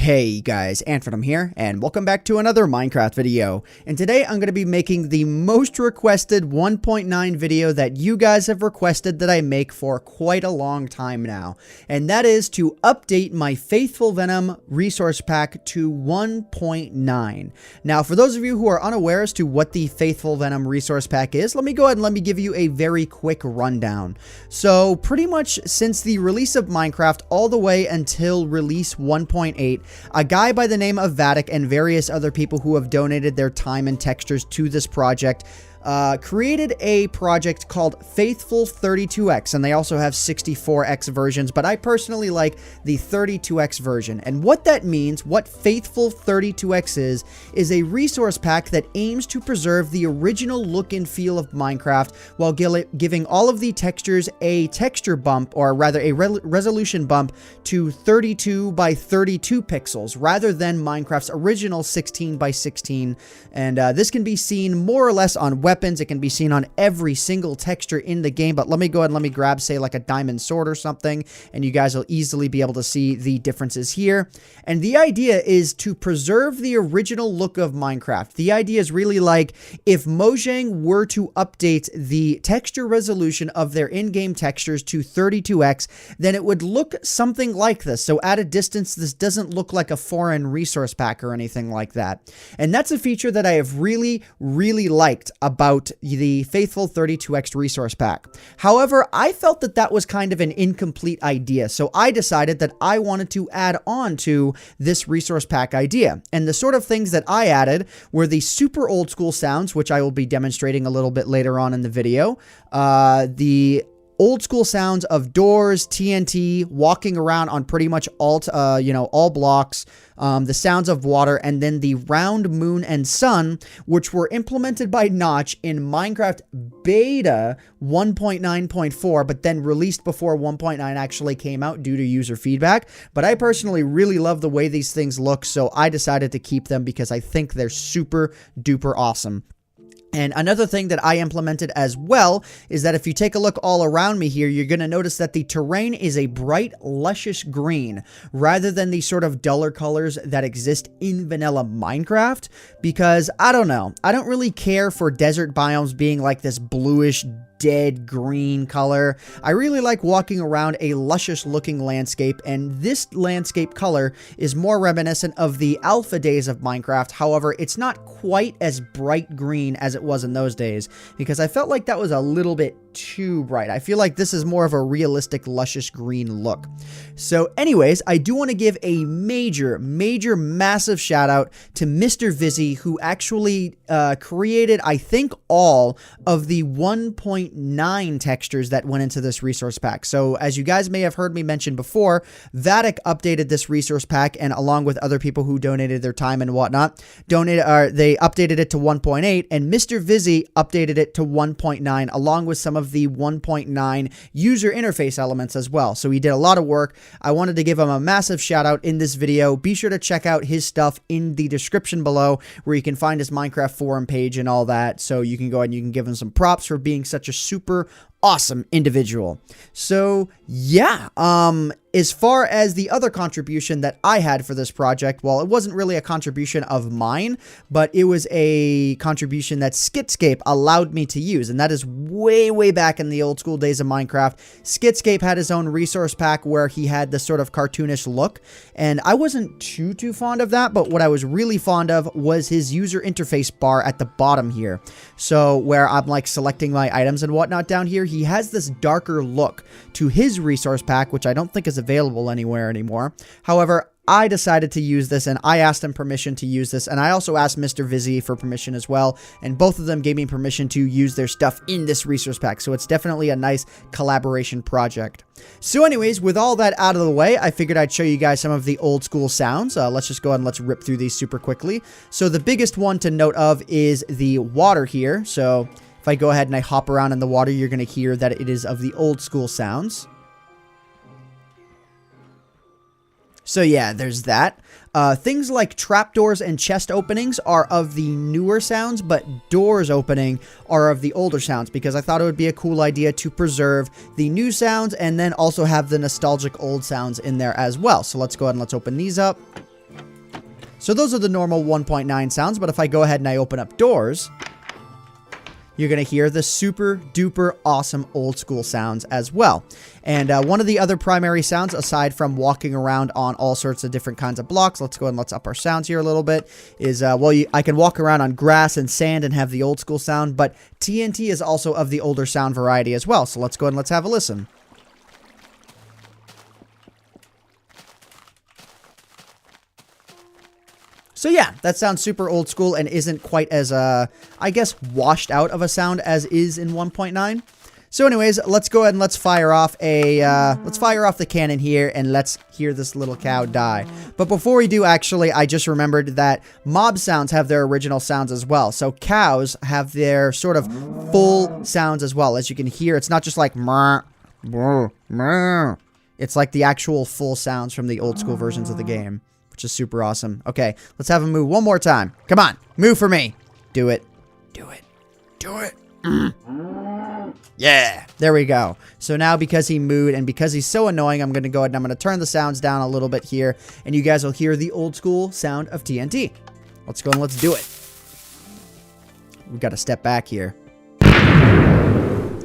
Hey guys, AntVenom here, and welcome back to another Minecraft video. And today I'm going to be making the most requested 1.9 video that you guys have requested that I make for quite a long time now. And that is to update my FaithfulVenom resource pack to 1.9. Now, for those of you who are unaware as to what the FaithfulVenom resource pack is, let me go ahead and let me give you a very quick rundown. So, pretty much since the release of Minecraft all the way until release 1.8, a guy by the name of Vattic and various other people who have donated their time and textures to this project created a project called Faithful 32x, and they also have 64x versions, but I personally like the 32x version. And what that means, what Faithful 32x is a resource pack that aims to preserve the original look and feel of Minecraft while giving all of the textures a texture bump, or rather a resolution bump to 32 by 32 pixels rather than Minecraft's original 16 by 16. And this can be seen more or less on weapons. It can be seen on every single texture in the game, but let me go ahead and let me grab, say, like a diamond sword or something, and you guys will easily be able to see the differences here. And the idea is to preserve the original look of Minecraft. The idea is really like if Mojang were to update the texture resolution of their in-game textures to 32x, then it would look something like this. So at a distance, this doesn't look like a foreign resource pack or anything like that. And that's a feature that I have really liked about the Faithful 32x resource pack. However, I felt that that was kind of an incomplete idea, so I decided that I wanted to add on to this resource pack idea. And the sort of things that I added were the super old school sounds, which I will be demonstrating a little bit later on in the video. The old school sounds of doors, TNT, walking around on pretty much all blocks, the sounds of water, and then the round moon and sun, which were implemented by Notch in Minecraft Beta 1.9.4, but then released before 1.9 actually came out due to user feedback. But I personally really love the way these things look, so I decided to keep them because I think they're super duper awesome. And another thing that I implemented as well is that if you take a look all around me here, you're going to notice that the terrain is a bright, luscious green rather than the sort of duller colors that exist in vanilla Minecraft, because I don't know, I don't really care for desert biomes being like this bluish, dead green color. I really like walking around a luscious looking landscape, and this landscape color is more reminiscent of the alpha days of Minecraft. However, it's not quite as bright green as it was in those days, because I felt like that was a little bit too bright. I feel like this is more of a realistic luscious green look. So anyways, I do want to give a major massive shout out to MrVizzy, who actually created, I think, all of the 1.9 textures that went into this resource pack. So as you guys may have heard me mention before, Vattic updated this resource pack, and along with other people who donated their time and whatnot, they updated it to 1.8, and MrVizzy updated it to 1.9 along with some of the 1.9 user interface elements as well. So he did a lot of work. I wanted to give him a massive shout out in this video. Be sure to check out his stuff in the description below, where you can find his Minecraft forum page and all that. So you can go ahead and you can give him some props for being such a super awesome individual. So yeah, as far as the other contribution that I had for this project, well, it wasn't really a contribution of mine, but it was a contribution that Skitscape allowed me to use, and that is way back in the old school days of Minecraft. Skitscape had his own resource pack where he had this sort of cartoonish look, and I wasn't too fond of that, but what I was really fond of was his user interface bar at the bottom here. So where I'm like selecting my items and whatnot down here, he has this darker look to his resource pack, which I don't think is available anywhere anymore. However, I decided to use this, and I asked him permission to use this, and I also asked MrVizzy for permission as well, and both of them gave me permission to use their stuff in this resource pack, so it's definitely a nice collaboration project. So anyways, with all that out of the way, I figured I'd show you guys some of the old school sounds. Let's just go ahead and let's rip through these super quickly. So the biggest one to note of is the water here. So if I go ahead and I hop around in the water, you're going to hear that it is of the old school sounds. So yeah, there's that. Things like trapdoors and chest openings are of the newer sounds, but doors opening are of the older sounds, because I thought it would be a cool idea to preserve the new sounds and then also have the nostalgic old sounds in there as well. So let's go ahead and let's open these up. So those are the normal 1.9 sounds, but if I go ahead and I open up doors, you're going to hear the super duper awesome old school sounds as well. And one of the other primary sounds, aside from walking around on all sorts of different kinds of blocks, let's go ahead and let's up our sounds here a little bit, is, I can walk around on grass and sand and have the old school sound, but TNT is also of the older sound variety as well. So let's go ahead and let's have a listen. So yeah, that sounds super old school and isn't quite as, I guess, washed out of a sound as is in 1.9. So anyways, let's go ahead and let's fire off the cannon here and let's hear this little cow die. But before we do, actually, I just remembered that mob sounds have their original sounds as well. So cows have their sort of full sounds as well. As you can hear, it's not just like meh, meh, meh. It's like the actual full sounds from the old school versions of the game, which is super awesome. Okay, let's have him move one more time. Come on, move for me. Do it. Do it. Do it. Yeah, there we go. So now because he mooed and because he's so annoying, I'm going to go ahead and I'm going to turn the sounds down a little bit here, and you guys will hear the old school sound of TNT. Let's go and let's do it. We've got to step back here.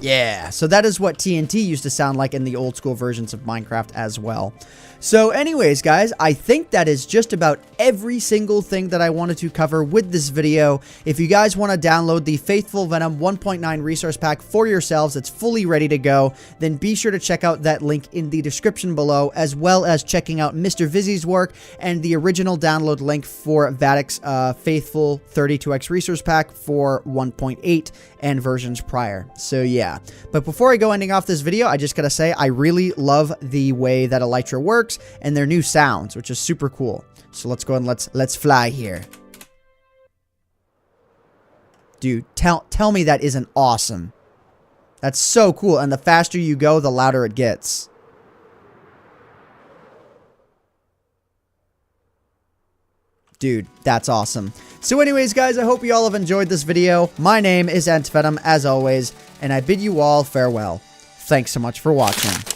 Yeah, so that is what TNT used to sound like in the old school versions of Minecraft as well. So anyways, guys, I think that is just about every single thing that I wanted to cover with this video. If you guys want to download the Faithful Venom 1.9 resource pack for yourselves, it's fully ready to go, then be sure to check out that link in the description below, as well as checking out MrVizzy's work and the original download link for Vatic's Faithful 32x resource pack for 1.8 and versions prior. So yeah, but before I go ending off this video, I just gotta say I really love the way that Elytra works and their new sounds, which is super cool. So let's go and let's fly here. Dude, tell me that isn't awesome. That's so cool, and the faster you go, the louder it gets. Dude, that's awesome. So anyways, guys, I hope you all have enjoyed this video. My name is AntVenom, as always, and I bid you all farewell. Thanks so much for watching.